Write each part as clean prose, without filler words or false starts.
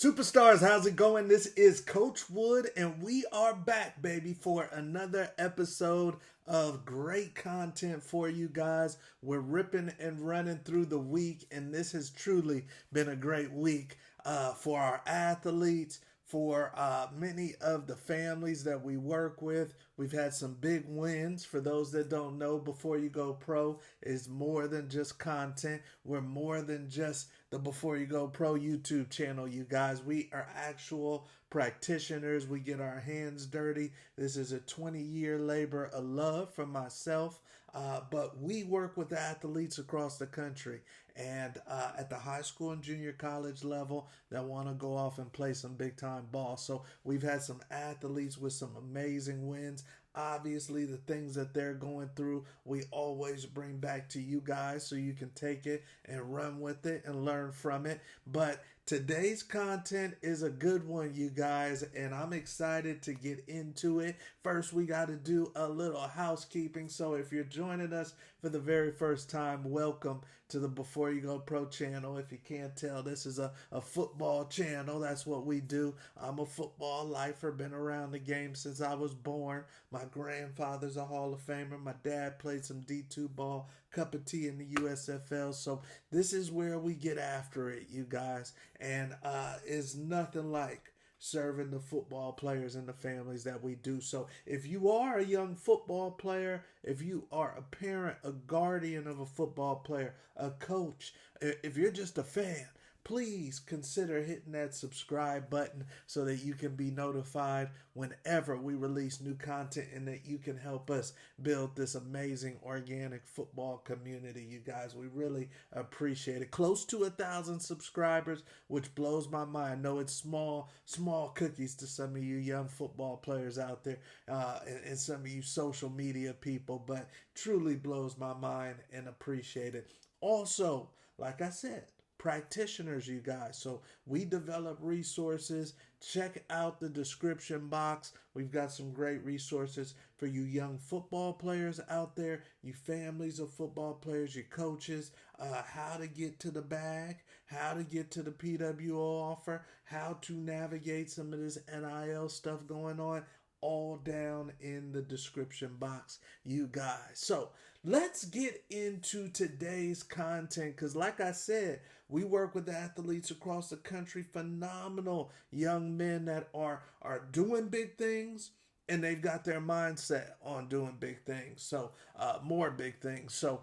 Superstars, how's it going? This is Coach Wood, and we are back, baby, for another episode of great content for you guys. We're ripping and running through the week, and this has truly been a great week for our athletes, for many of the families that we work with. We've had some big wins. For those that don't know, Before You Go Pro is more than just content. We're more than just the Before You Go Pro YouTube channel, you guys. We are actual practitioners. We get our hands dirty. This is a 20-year labor of love for myself, but we work with athletes across the country and at the high school and junior college level that want to go off and play some big time ball. So we've had some athletes with some amazing wins. Obviously, the things that they're going through, we always bring back to you guys so you can take it and run with it and learn from it. But today's content is a good one, you guys, and I'm excited to get into it. First, we got to do a little housekeeping. So if you're joining us for the very first time, welcome to the Before You Go Pro channel. If you can't tell, this is a football channel. That's what we do. I'm a football lifer, been around the game since I was born. My grandfather's a Hall of Famer. My dad played some D2 ball, cup of tea in the USFL. So this is where we get after it, you guys. And it's nothing like serving the football players and the families that we do. So if you are a young football player, if you are a parent, a guardian of a football player, a coach, if you're just a fan, please consider hitting that subscribe button so that you can be notified whenever we release new content and that you can help us build this amazing organic football community, you guys. We really appreciate it. Close to 1,000 subscribers, which blows my mind. I know it's small cookies to some of you young football players out there and some of you social media people, but truly blows my mind and appreciate it. Also, like I said, practitioners, you guys. So we develop resources. Check out the description box. We've got some great resources for you young football players out there, you families of football players, your coaches, how to get to the bag, how to get to the PWO offer, how to navigate some of this NIL stuff going on, all down in the description box, you guys. So let's get into today's content because, like I said, we work with athletes across the country, phenomenal young men that are doing big things, and they've got their mindset on doing big things, so more big things. So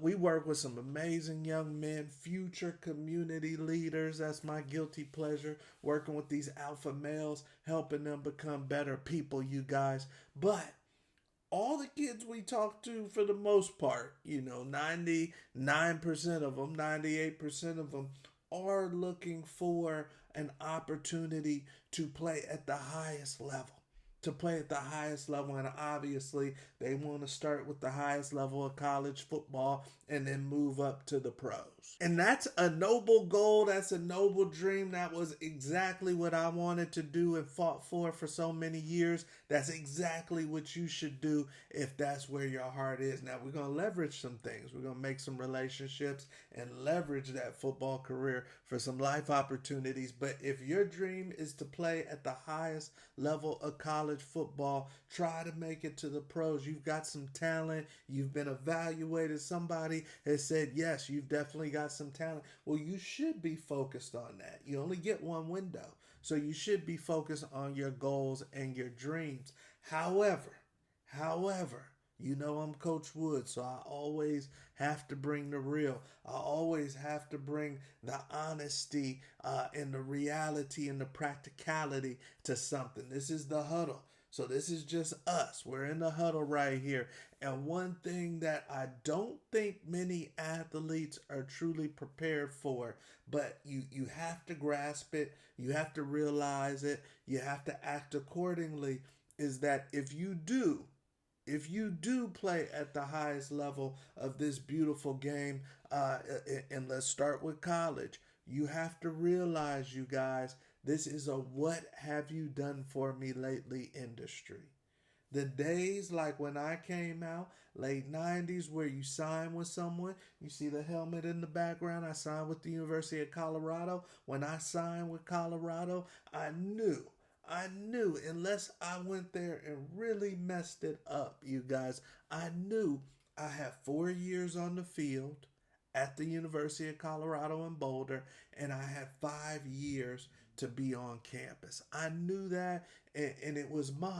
we work with some amazing young men, future community leaders. That's my guilty pleasure, working with these alpha males, helping them become better people, you guys. But all the kids we talk to, for the most part, 99% of them, 98% of them are looking for an opportunity to play at the highest level. And obviously they want to start with the highest level of college football and then move up to the pros. And that's a noble goal. That's a noble dream. That was exactly what I wanted to do and fought for so many years. That's exactly what you should do if that's where your heart is. Now, we're going to leverage some things. We're going to make some relationships and leverage that football career for some life opportunities. But if your dream is to play at the highest level of college football, try to make it to the pros. You've got some talent. You've been evaluated. Somebody has said, yes, you've definitely got some talent. Well, you should be focused on that. You only get one window. So you should be focused on your goals and your dreams. However, I'm Coach Wood, so I always have to bring the real. I always have to bring the honesty and the reality and the practicality to something. This is the huddle. So this is just us. We're in the huddle right here. And one thing that I don't think many athletes are truly prepared for, but you have to grasp it, you have to realize it, you have to act accordingly, is that if you do play at the highest level of this beautiful game, and let's start with college, you have to realize, you guys, this is a what have you done for me lately industry. The days like when I came out, late 90s, where you sign with someone, you see the helmet in the background. I signed with the University of Colorado. When I signed with Colorado, I knew, unless I went there and really messed it up, you guys, I knew I had 4 years on the field at the University of Colorado in Boulder, and I had 5 years to be on campus. I knew that, and it was mine.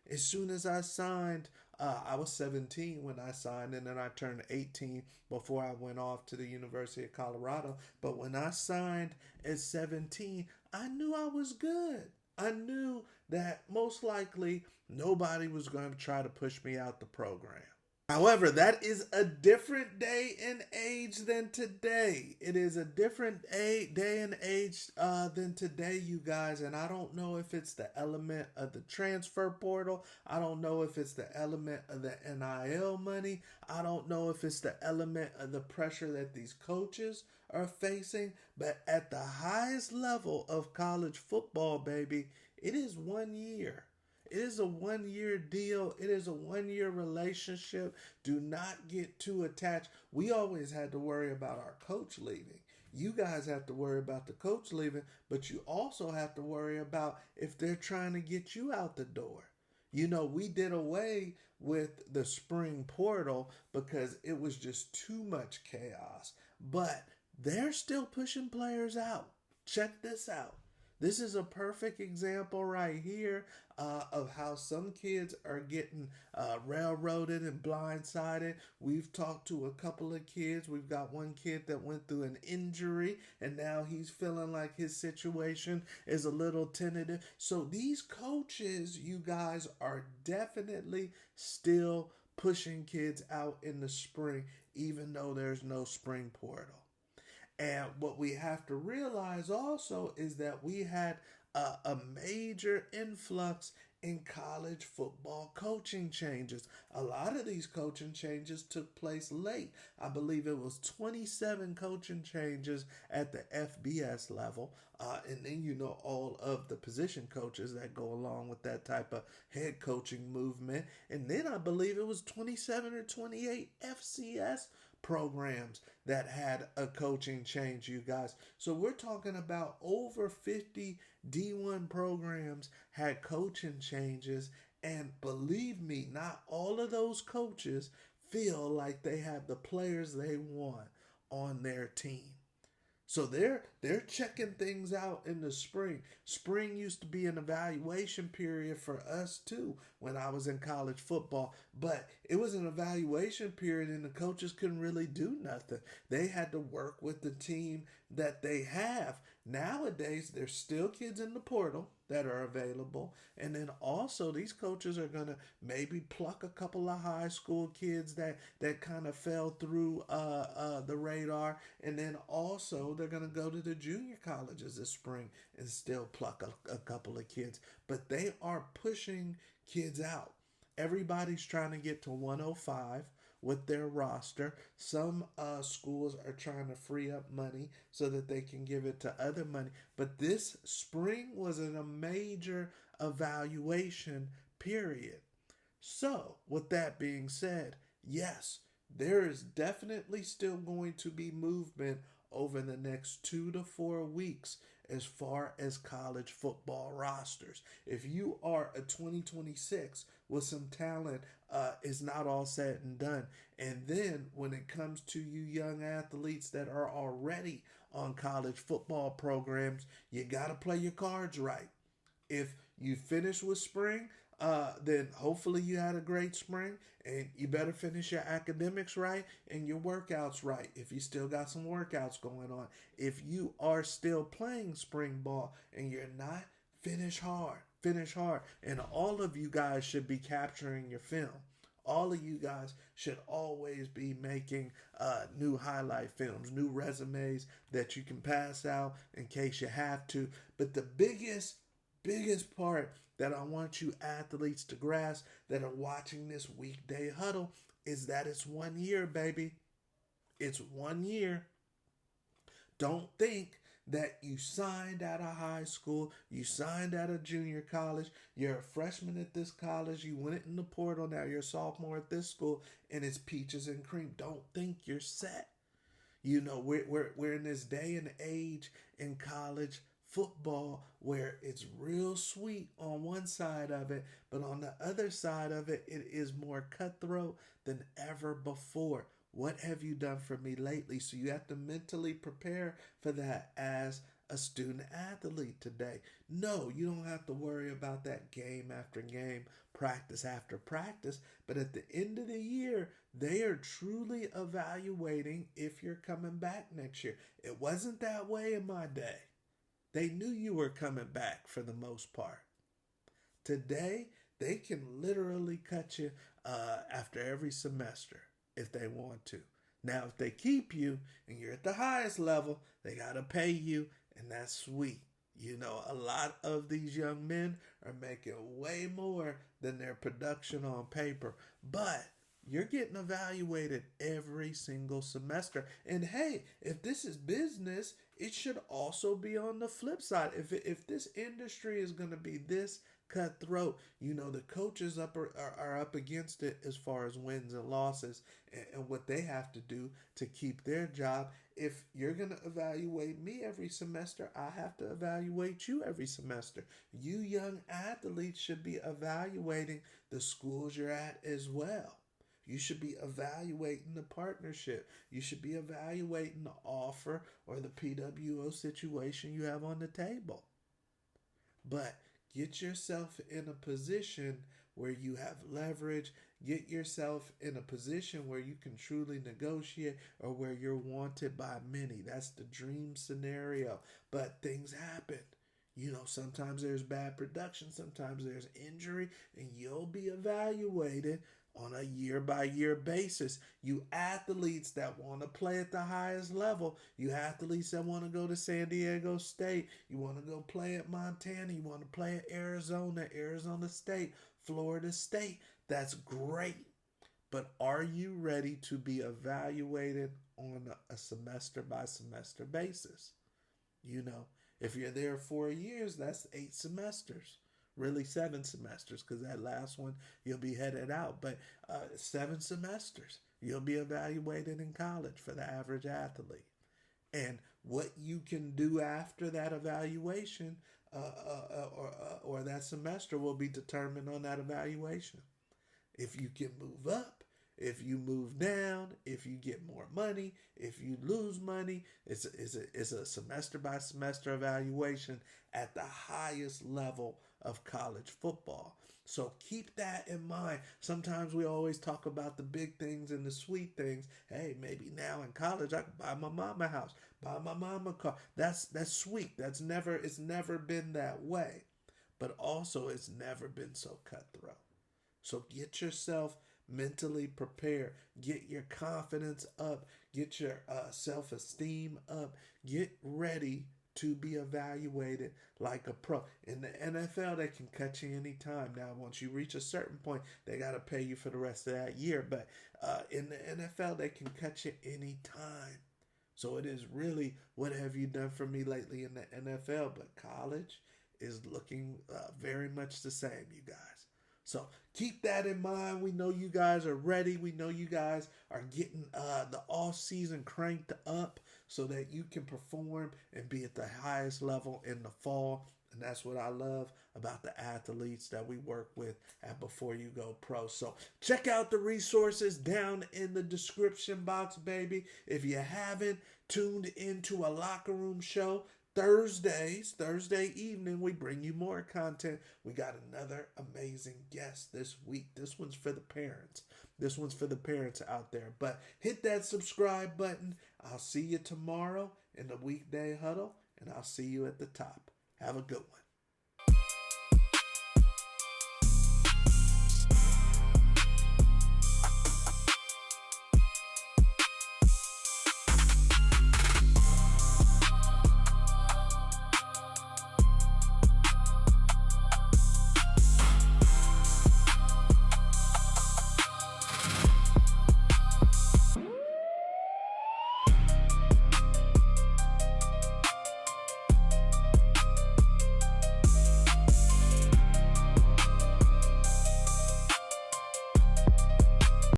As soon as I signed, I was 17 when I signed, and then I turned 18 before I went off to the University of Colorado. But when I signed at 17, I knew I was good. I knew that most likely nobody was going to try to push me out the program. However, that is a different day and age than today. It is a different day and age than today, you guys. And I don't know if it's the element of the transfer portal. I don't know if it's the element of the NIL money. I don't know if it's the element of the pressure that these coaches are facing. But at the highest level of college football, baby, it is 1 year. It is a 1 year deal. It is a 1 year relationship. Do not get too attached. We always had to worry about our coach leaving. You guys have to worry about the coach leaving, but you also have to worry about if they're trying to get you out the door. You know, we did away with the spring portal because it was just too much chaos. But they're still pushing players out. Check this out. This is a perfect example right here of how some kids are getting railroaded and blindsided. We've talked to a couple of kids. We've got one kid that went through an injury, and now he's feeling like his situation is a little tentative. So these coaches, you guys, are definitely still pushing kids out in the spring, even though there's no spring portal. And what we have to realize also is that we had a major influx in college football coaching changes. A lot of these coaching changes took place late. I believe it was 27 coaching changes at the FBS level. And then, you know, all of the position coaches that go along with that type of head coaching movement. And then I believe it was 27 or 28 FCS programs that had a coaching change, you guys. So we're talking about over 50 D1 programs had coaching changes, and believe me, not all of those coaches feel like they have the players they want on their team. So they're checking things out in the spring. Spring used to be an evaluation period for us too when I was in college football, but it was an evaluation period and the coaches couldn't really do nothing. They had to work with the team that they have. Nowadays, there's still kids in the portal that are available. And then also these coaches are going to maybe pluck a couple of high school kids that kind of fell through the radar. And then also they're going to go to the junior colleges this spring and still pluck a couple of kids. But they are pushing kids out. Everybody's trying to get to 105 with their roster. Some schools are trying to free up money so that they can give it to other money. But this spring was a major evaluation period. So, with that being said, yes, there is definitely still going to be movement over the next 2 to 4 weeks as far as college football rosters. If you are a 2026 with some talent, is not all said and done. And then when it comes to you young athletes that are already on college football programs, you got to play your cards right. If you finish with spring, then hopefully you had a great spring, and you better finish your academics right and your workouts right if you still got some workouts going on. If you are still playing spring ball and you're not, finish hard. Finish hard. And all of you guys should be capturing your film. All of you guys should always be making new highlight films, new resumes that you can pass out in case you have to. But the biggest part that I want you athletes to grasp that are watching this weekday huddle is that it's 1 year, baby. It's 1 year. Don't think that you signed out of high school, you signed out of junior college, you're a freshman at this college, you went in the portal, now you're a sophomore at this school, and it's peaches and cream. Don't think you're set. You know, we're in this day and age in college football where it's real sweet on one side of it, but on the other side of it, it is more cutthroat than ever before. What have you done for me lately? So you have to mentally prepare for that as a student athlete today. No, you don't have to worry about that game after game, practice after practice. But at the end of the year, they are truly evaluating if you're coming back next year. It wasn't that way in my day. They knew you were coming back for the most part. Today, they can literally cut you after every semester if they want to. Now, if they keep you and you're at the highest level, they got to pay you, and that's sweet. You know, a lot of these young men are making way more than their production on paper, but you're getting evaluated every single semester. And hey, if this is business, it should also be on the flip side. If this industry is going to be this cutthroat, you know, the coaches are up against it as far as wins and losses and what they have to do to keep their job. If you're going to evaluate me every semester, I have to evaluate you every semester. You young athletes should be evaluating the schools you're at as well. You should be evaluating the partnership. You should be evaluating the offer or the PWO situation you have on the table. But get yourself in a position where you have leverage. Get yourself in a position where you can truly negotiate or where you're wanted by many. That's the dream scenario. But things happen. You know, sometimes there's bad production, sometimes there's injury, and you'll be evaluated on a year-by-year basis. You athletes that want to play at the highest level, you athletes that want to go to San Diego State, you want to go play at Montana, you want to play at Arizona, Arizona State, Florida State, that's great. But are you ready to be evaluated on a semester-by-semester basis? You know, if you're there 4 years, that's 8 semesters. Really 7 semesters, because that last one you'll be headed out. But 7 semesters you'll be evaluated in college for the average athlete. And what you can do after that evaluation or that semester will be determined on that evaluation. If you can move up, if you move down, if you get more money, if you lose money, it's a semester by semester evaluation at the highest level of college football. So keep that in mind. Sometimes we always talk about the big things and the sweet things. Hey, maybe now in college I can buy my mama a house, buy my mama a car. That's sweet. It's never been that way. But also it's never been so cutthroat. So get yourself mentally prepared. Get your confidence up. Get your self-esteem up. Get ready to be evaluated like a pro. In the NFL, they can cut you anytime. Now, once you reach a certain point, they got to pay you for the rest of that year. But in the NFL, they can cut you anytime. So it is really, what have you done for me lately in the NFL? But college is looking very much the same, you guys. So keep that in mind. We know you guys are ready. We know you guys are getting the off season cranked up so that you can perform and be at the highest level in the fall. And that's what I love about the athletes that we work with at Before You Go Pro. So check out the resources down in the description box, baby. If you haven't tuned into a locker room show, Thursday evening, we bring you more content. We got another amazing guest this week. This one's for the parents. This one's for the parents out there. But hit that subscribe button. I'll see you tomorrow in the Weekday Huddle, and I'll see you at the top. Have a good one.